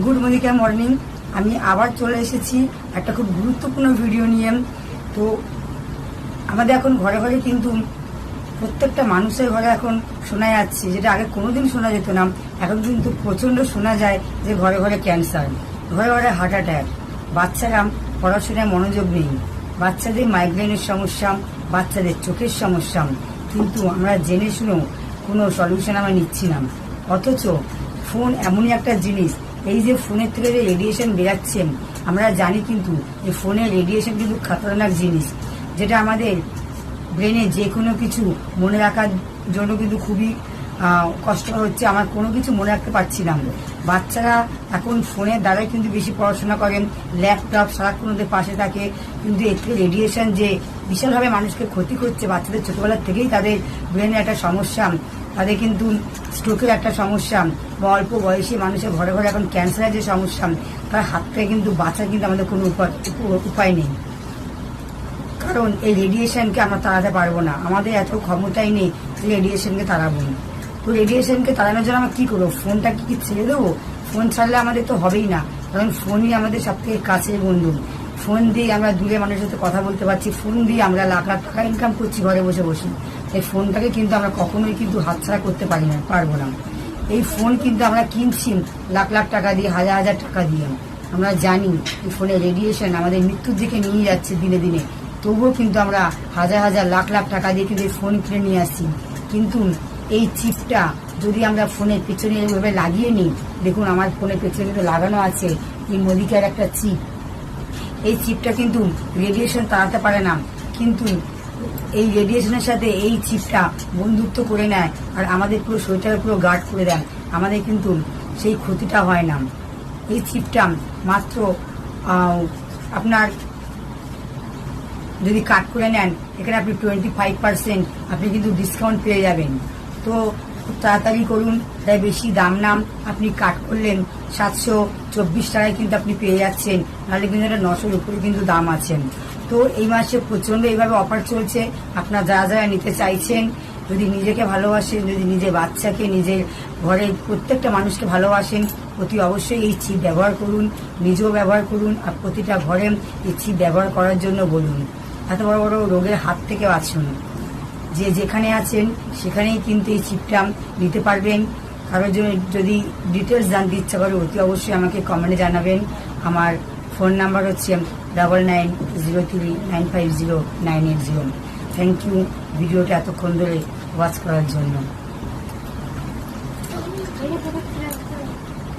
Good morning. আমি আবার চলে এসেছি একটা খুব গুরুত্বপূর্ণ ভিডিও নিয়ে। তো আমাদের এখন ঘরে ঘরে কিন্তু প্রত্যেকটা মানুষের ঘরে এখন শোনা যাচ্ছে, যেটা আগে কোনোদিন শোনা যেত না, এখন কিন্তু প্রচণ্ড শোনা যায় যে ঘরে ঘরে ক্যান্সার, ঘরে ঘরে হার্ট অ্যাটাক, বাচ্চারা পড়াশোনায় মনোযোগ নেই, বাচ্চাদের মাইগ্রেনের সমস্যা, বাচ্চাদের চোখের সমস্যা, কিন্তু আমরা জেনে শুনেও কোনো সলিউশন আমরা নিচ্ছি না। অথচ ফোন এমনই একটা জিনিস, এই যে ফোনের থেকে যে রেডিয়েশন বেরাচ্ছে আমরা জানি, কিন্তু এই ফোনের রেডিয়েশন কিন্তু খতরনাক জিনিস, যেটা আমাদের ব্রেনে যে কোনো কিছু মনে রাখার জন্য কিন্তু খুবই কষ্ট হচ্ছে। আমার কোনো কিছু মনে রাখতে পারছি না। বাচ্চারা এখন ফোনের দ্বারাই কিন্তু বেশি পড়াশোনা করেন, ল্যাপটপ সারাক্ষণ ওদের পাশে থাকে, কিন্তু এর থেকে রেডিয়েশন যে বিশালভাবে মানুষকে ক্ষতি করছে, বাচ্চাদের ছোটবেলার থেকেই তাদের ব্রেনের একটা সমস্যা, তাদের কিন্তু স্ট্রোকের একটা সমস্যা, বা অল্প বয়সী মানুষের ঘরে ঘরে এখন ক্যান্সারের যে সমস্যা, তার হাত থেকে কিন্তু বাঁচার কিন্তু আমাদের কোনো উপায় নেই। কারণ এই রেডিয়েশনকে আমরা তাড়াতে পারবো না, আমাদের এত ক্ষমতাই নেই যে রেডিয়েশনকে তাড়াবো। তো রেডিয়েশনকে তাড়ানোর জন্য আমরা কী করবো? ফোনটা কি ছেড়ে দেবো? ফোন ছাড়লে আমাদের তো হবেই না, কারণ ফোনই আমাদের সব থেকে কাছের বন্ধু। ফোন দিয়ে আমরা দূরে মানুষের সাথে কথা বলতে পারছি, ফোন দিয়ে আমরা লাখ লাখ টাকা ইনকাম করছি ঘরে বসে বসে। এই ফোনটাকে কিন্তু আমরা কখনোই কিন্তু হাতছাড়া করতে পারবো না। এই ফোন কিন্তু আমরা কিনছি লাখ লাখ টাকা দিয়ে, হাজার হাজার টাকা দিয়ে। আমরা জানি এই ফোনের রেডিয়েশন আমাদের মৃত্যুর দিকে নিয়ে যাচ্ছে দিনে দিনে, তবুও কিন্তু আমরা হাজার হাজার লাখ লাখ টাকা দিয়ে কিন্তু এই ফোন কিনে নিয়ে আসছি। কিন্তু এই চিপটা যদি আমরা ফোনের পেছনে এইভাবে লাগিয়ে নিই, দেখুন আমার ফোনের পেছনে কিন্তু লাগানো আছে এই মোদিকার একটা চিপ। এই চিপটা কিন্তু রেডিয়েশন তাড়াতে পারে না, কিন্তু এই রেডিয়েশনের সাথে এই চিপটা বন্ধুত্ব করে নেয় আর আমাদের পুরো শরীরটাকে পুরো গার্ড করে দেয়, আমাদের কিন্তু সেই ক্ষতিটা হয় না। এই চিপটা মাত্র আপনার যদি কাট করে নেন, এখানে আপনি 25% আপনি কিন্তু ডিসকাউন্ট পেয়ে যাবেন। তো খুব তাড়াতাড়ি করুন, তাই বেশি দাম নাম আপনি কাট করলেন 724 টাকায় কিন্তু আপনি পেয়ে যাচ্ছেন, নাহলে কিন্তু এটা 900-র উপরে কিন্তু দাম আছেন। তো এই মাসে প্রচণ্ড এইভাবে অফার চলছে। আপনার যারা যারা নিতে চাইছেন, যদি নিজেকে ভালোবাসেন, যদি নিজের বাচ্চাকে, নিজের ঘরের প্রত্যেকটা মানুষকে ভালোবাসেন, অতি অবশ্যই এই চিপ ব্যবহার করুন, নিজেও ব্যবহার করুন, আর প্রতিটা ঘরে এই চিপ ব্যবহার করার জন্য বলুন। এত বড় বড় রোগের হাত থেকে বাঁচুন। যে যেখানে আছেন সেখানেই কিন্তু এই চিপটা নিতে পারবেন। কারোর জন্য যদি ডিটেলস জানতে ইচ্ছা করে, অতি অবশ্যই আমাকে কমেন্টে জানাবেন। আমার ফোন নাম্বার হচ্ছে 9903950980। থ্যাংক ইউ ভিডিওটা এতক্ষণ ধরে ওয়াচ করার জন্য।